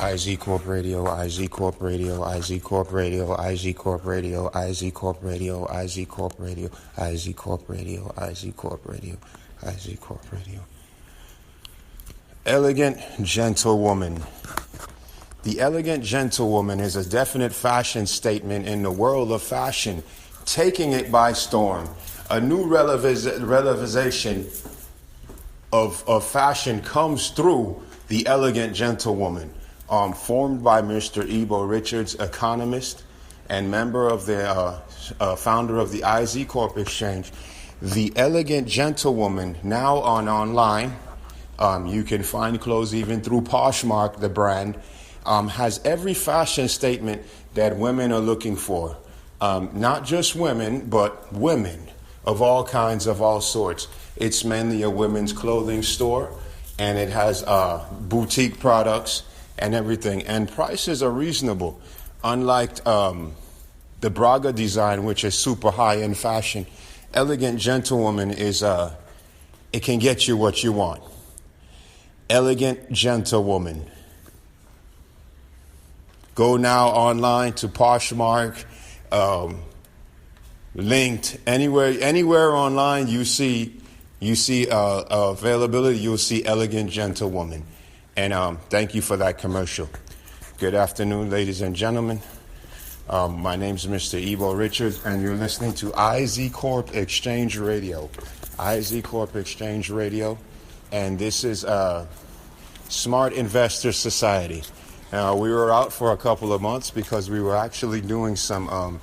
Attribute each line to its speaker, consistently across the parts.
Speaker 1: IZ Corp Radio, IZ Corp Radio, IZ Corp Radio, IZ Corp Radio, IZ Corp Radio, IZ Corp Radio, IZ Corp Radio, IZ Corp Radio, IZ Corp Radio. Elegant Gentlewoman. The elegant gentlewoman is a definite fashion statement in the world of fashion, taking it by storm. A new realization of fashion comes through the elegant gentlewoman, formed by Mr. Ebo Richards, economist and member of the founder of the IZ Corp Exchange. The elegant gentlewoman, now online, you can find clothes even through Poshmark, the brand, has every fashion statement that women are looking for. Not just women, but women of all kinds, of all sorts. It's mainly a women's clothing store, and it has boutique products and everything. And prices are reasonable. Unlike the Braga design, which is super high-end fashion, elegant gentlewoman is, it can get you what you want. Elegant gentlewoman. Go now online to Poshmark, linked anywhere online you see availability. You'll see elegant gentlewoman, and thank you for that commercial. Good afternoon, ladies and gentlemen. My name's Mr. Ebo Richards, and you're listening to IZ Corp Exchange Radio. IZ Corp Exchange Radio, and this is Smart Investor Society. We were out for a couple of months because we were actually doing some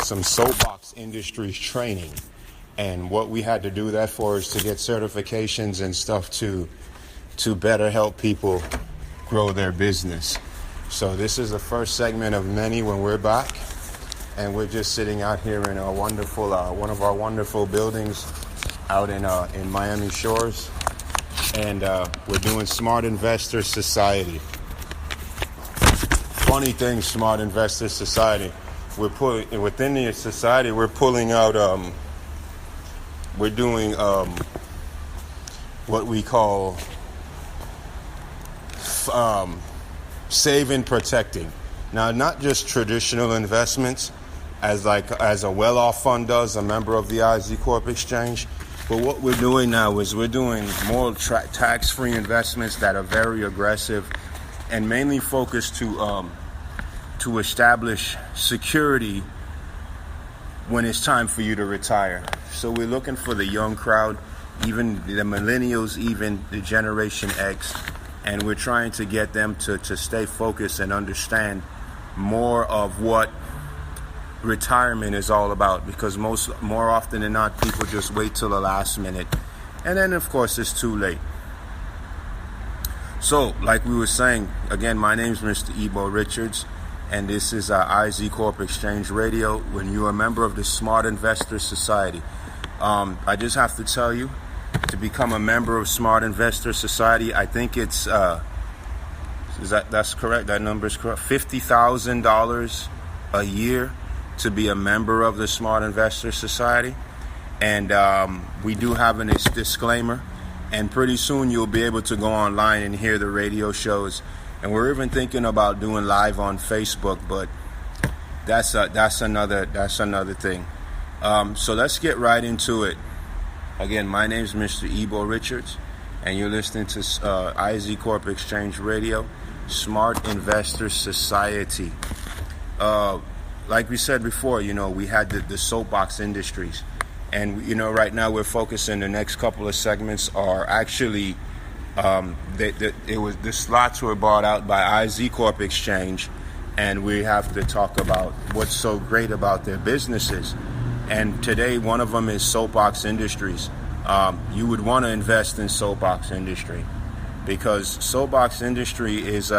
Speaker 1: soapbox industries training, and what we had to do that for is to get certifications and stuff to better help people grow their business. So this is the first segment of many when we're back, and we're just sitting out here in a wonderful one of our wonderful buildings out in Miami Shores, and we're doing Smart Investor Society. Funny thing, Smart Investor Society. We're pulling within the society. We're pulling out. We're doing what we call save and protecting. Now, not just traditional investments, as a well-off fund does, a member of the IZ Corp Exchange. But what we're doing now is we're doing more tax-free investments that are very aggressive and mainly focused to establish security when it's time for you to retire. So we're looking for the young crowd, even the millennials, even the Generation X, and we're trying to get them to stay focused and understand more of what retirement is all about, because more often than not, people just wait till the last minute, and then of course it's too late. So, like we were saying, again, my name's Mr. Ebo Richards, and this is IZ Corp Exchange Radio. When you're a member of the Smart Investor Society, I just have to tell you, to become a member of Smart Investor Society, I think it's that's correct. That number is correct. $50,000 a year to be a member of the Smart Investor Society, and we do have a disclaimer. And pretty soon you'll be able to go online and hear the radio shows. And we're even thinking about doing live on Facebook, but that's another thing. So let's get right into it. Again, my name is Mr. Ebo Richards, and you're listening to IZ Corp Exchange Radio, Smart Investor Society. Like we said before, we had the soapbox industries. And, right now we're focusing, the next couple of segments are actually, the slots were bought out by IZ Corp Exchange, and we have to talk about what's so great about their businesses. And today, one of them is soapbox industries. You would want to invest in soapbox industry, because soapbox industry is,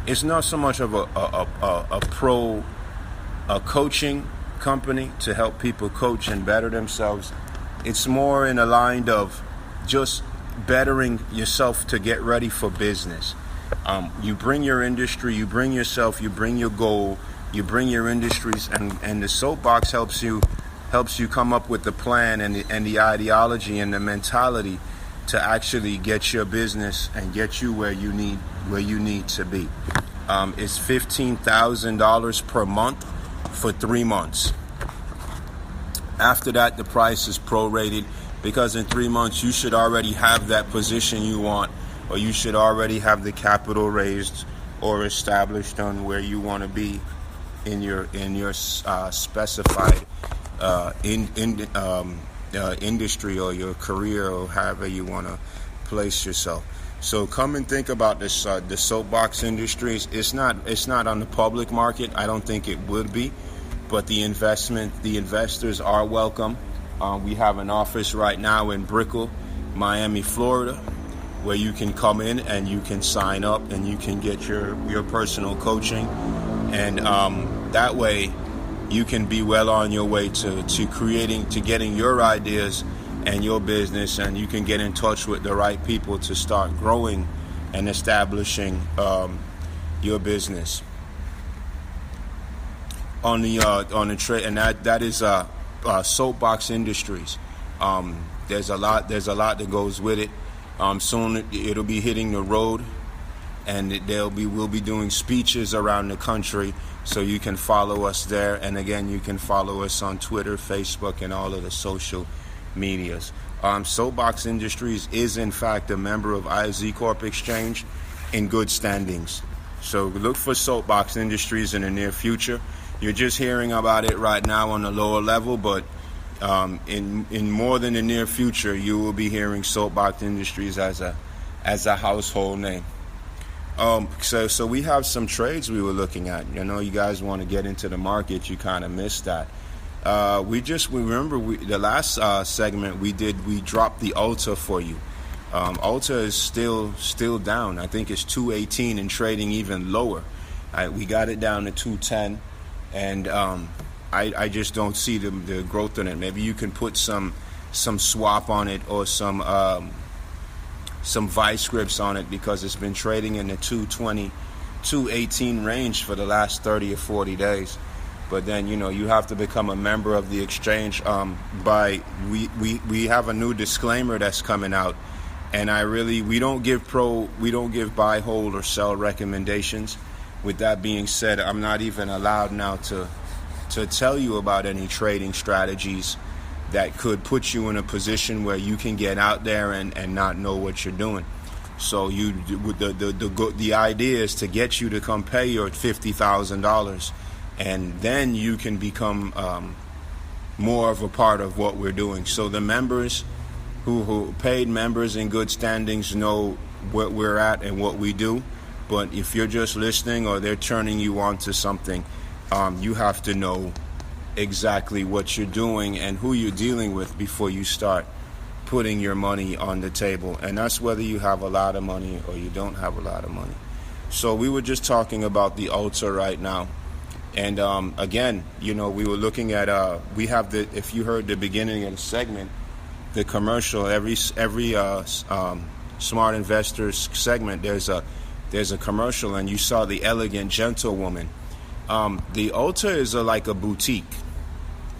Speaker 1: it's not so much of a coaching company to help people coach and better themselves. It's more in a line of just bettering yourself to get ready for business. You bring your industry, you bring yourself, you bring your goal, you bring your industries, and the soapbox helps you come up with the plan and the ideology and the mentality to actually get your business and get you where you need to be. It's $15,000 per month for 3 months. After that, the price is prorated, because in 3 months you should already have that position you want, or you should already have the capital raised or established on where you want to be in your specified industry or your career, or however you want to place yourself. So come and think about this. The soapbox industries. It's not on the public market. I don't think it would be, but the investors are welcome. We have an office right now in Brickell, Miami, Florida, where you can come in and you can sign up and you can get your personal coaching, and that way you can be well on your way to getting your ideas and your business, and you can get in touch with the right people to start growing and establishing your business on the trade, and that is soapbox industries. There's a lot that goes with it. Soon it'll be hitting the road, and we'll be doing speeches around the country, so you can follow us there. And again, you can follow us on Twitter, Facebook, and all of the social medias. Soapbox Industries is in fact a member of IZ Corp Exchange in good standings. So look for Soapbox Industries in the near future. You're just hearing about it right now on the lower level, but in more than the near future, you will be hearing Soapbox Industries as a household name. So we have some trades we were looking at. You know, you guys want to get into the market, you kind of missed that. The last segment we dropped the Ulta for you. Ulta is still down. I think it's 218 and trading even lower. We got it down to 210, and I just don't see the growth in it. Maybe you can put some swap on it, or some vice grips on it, because it's been trading in the 220, 218 range for the last 30 or 40 days. But then, you know, you have to become a member of the exchange. We have a new disclaimer that's coming out, and we don't give buy, hold, or sell recommendations. With that being said, I'm not even allowed now to tell you about any trading strategies that could put you in a position where you can get out there and not know what you're doing. So the idea is to get you to come pay your $50,000, and then you can become more of a part of what we're doing. So the members who paid members in good standings know what we're at and what we do. But if you're just listening, or they're turning you on to something, you have to know exactly what you're doing and who you're dealing with before you start putting your money on the table. And that's whether you have a lot of money or you don't have a lot of money. So we were just talking about the Ulta right now. And again, you know, we were looking at we have if you heard the beginning of the segment, the commercial, every Smart Investors segment, there's a commercial, and you saw the Elegant Gentlewoman. The Ulta is like a boutique,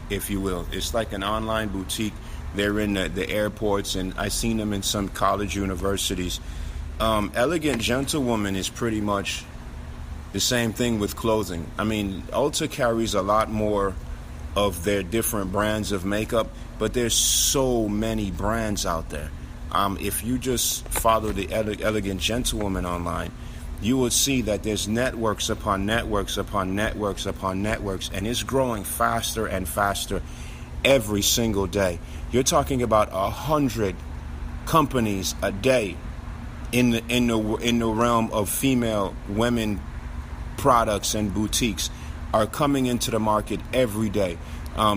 Speaker 1: if you will. It's like an online boutique. They're in the airports, and I've seen them in some college universities. Elegant Gentlewoman is pretty much the same thing with clothing. I mean, Ulta carries a lot more of their different brands of makeup, but there's so many brands out there. If you just follow the Elegant Gentlewoman online, you will see that there's networks upon networks upon networks upon networks, and it's growing faster and faster every single day. You're talking about 100 companies a day in the realm of women products and boutiques are coming into the market every day.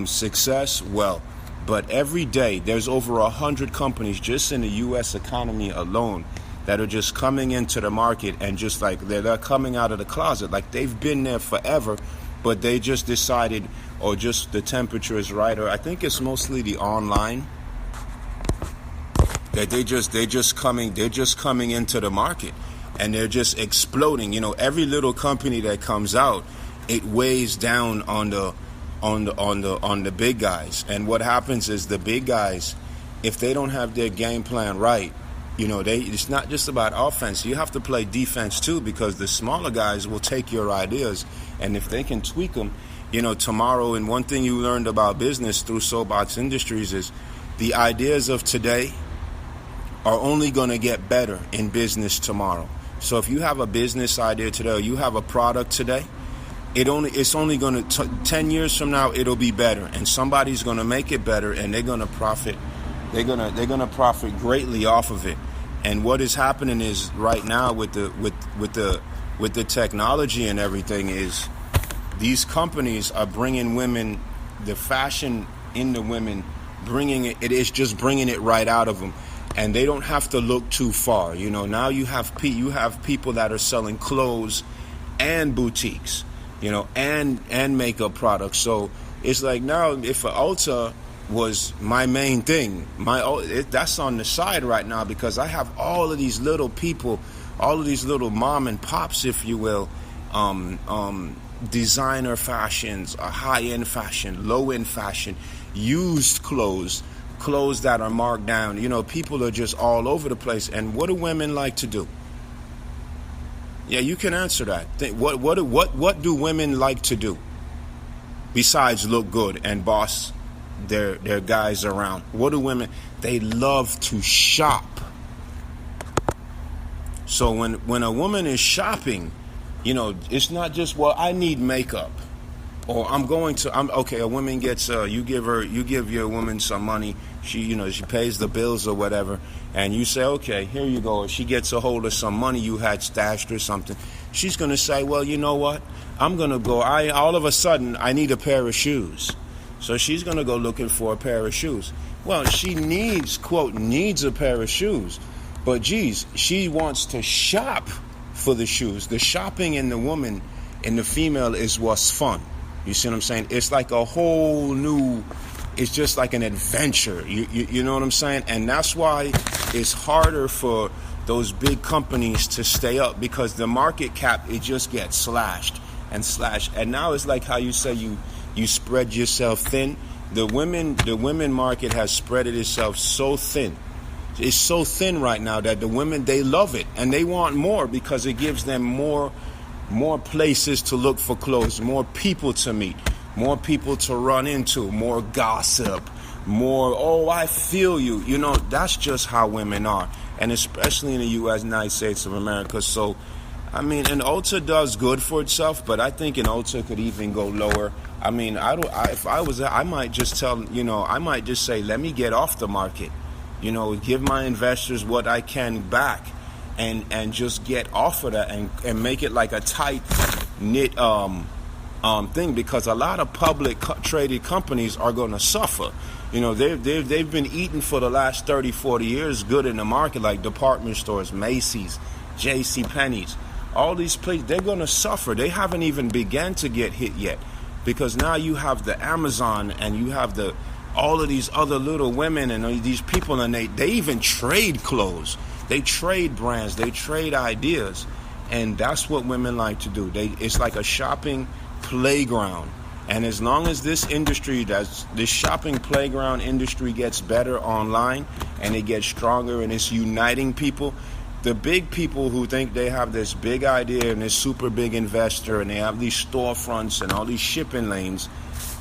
Speaker 1: Success, well, but every day there's over 100 companies just in the U.S. economy alone that are just coming into the market, and just like they're coming out of the closet, like they've been there forever, but they just decided, or just the temperature is right, or I think it's mostly the online, that they're just coming into the market, and they're just exploding. You know, every little company that comes out, it weighs down on the big guys, and what happens is the big guys, if they don't have their game plan right, it's not just about offense. You have to play defense too, because the smaller guys will take your ideas, and if they can tweak them, tomorrow. And one thing you learned about business through Soapbox Industries is the ideas of today are only going to get better in business tomorrow. So if you have a business idea today, or you have a product today, it's only going to 10 years from now it'll be better, and somebody's going to make it better, and they're going to profit. They're gonna profit greatly off of it. And what is happening is right now with the technology and everything is these companies are bringing women, the fashion in the women, bringing it is just bringing it right out of them, and they don't have to look too far. Now you have people that are selling clothes and boutiques, and makeup products. So it's like now if Ulta was my main thing, that's on the side right now, because I have all of these little people, all of these little mom and pops, if you will, designer fashions, high-end fashion, low-end fashion, used clothes that are marked down. People are just all over the place. And what do women like to do? Yeah, you can answer that. What do women like to do besides look good and boss their guys around? What do women? They love to shop. So when a woman is shopping, it's not just, well, I need makeup, or I'm okay. A woman gets you give your woman some money. She pays the bills or whatever, and you say, okay, here you go. If she gets a hold of some money you had stashed or something, she's gonna say, well, you know what? I'm gonna go. All of a sudden I need a pair of shoes. So she's going to go looking for a pair of shoes. Well, she needs a pair of shoes. But geez, she wants to shop for the shoes. The shopping in the woman, in the female, is what's fun. You see what I'm saying? It's like a whole new, it's just like an adventure. You know what I'm saying? And that's why it's harder for those big companies to stay up, because the market cap, it just gets slashed and slashed. And now it's like how you say you spread yourself thin. The women market has spread itself so thin. It's so thin right now that the women, they love it, and they want more, because it gives them more places to look for clothes, more people to meet, more people to run into, more gossip, more, oh, I feel you. That's just how women are, and especially in the United States of America. So and Ulta does good for itself, but I think an Ulta could even go lower. I might just I might just say, let me get off the market, give my investors what I can back, and just get off of that and make it like a tight knit thing, because a lot of public traded companies are going to suffer. They've been eating for the last 30, 40 years good in the market, like department stores, Macy's, J.C. Penney's. All these places, they're going to suffer. They haven't even begun to get hit yet, because now you have the Amazon, and you have all of these other little women and these people, and they even trade clothes. They trade brands. They trade ideas. And that's what women like to do. It's like a shopping playground. And as long as this shopping playground industry gets better online, and it gets stronger, and it's uniting people, the big people who think they have this big idea and this super big investor, and they have these storefronts and all these shipping lanes,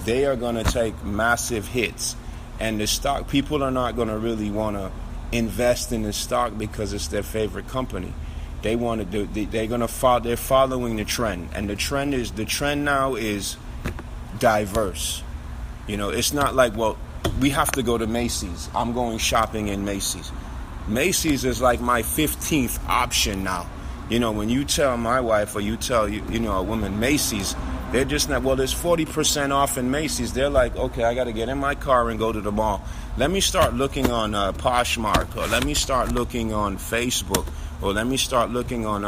Speaker 1: they are going to take massive hits. And the stock, people are not going to really want to invest in the stock because it's their favorite company. They want to do. They're following the trend, and the trend now is diverse. It's not like, well, we have to go to Macy's. I'm going shopping in Macy's. Macy's is like my 15th option now. When you tell my wife, or you tell a woman Macy's, they're just not, well, there's 40% off in Macy's. They're like, okay, I got to get in my car and go to the mall. Let me start looking on Poshmark, or let me start looking on Facebook, or let me start looking on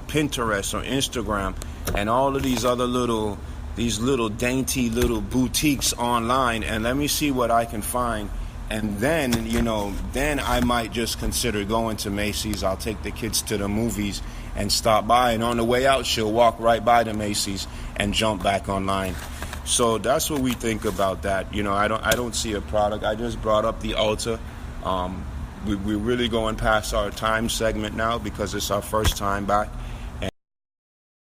Speaker 1: Pinterest or Instagram, and all of these other little dainty little boutiques online, and let me see what I can find. And then, then I might just consider going to Macy's. I'll take the kids to the movies and stop by. And on the way out, she'll walk right by the Macy's and jump back online. So that's what we think about that. I don't see a product. I just brought up the Ulta. We're really going past our time segment now because it's our first time back.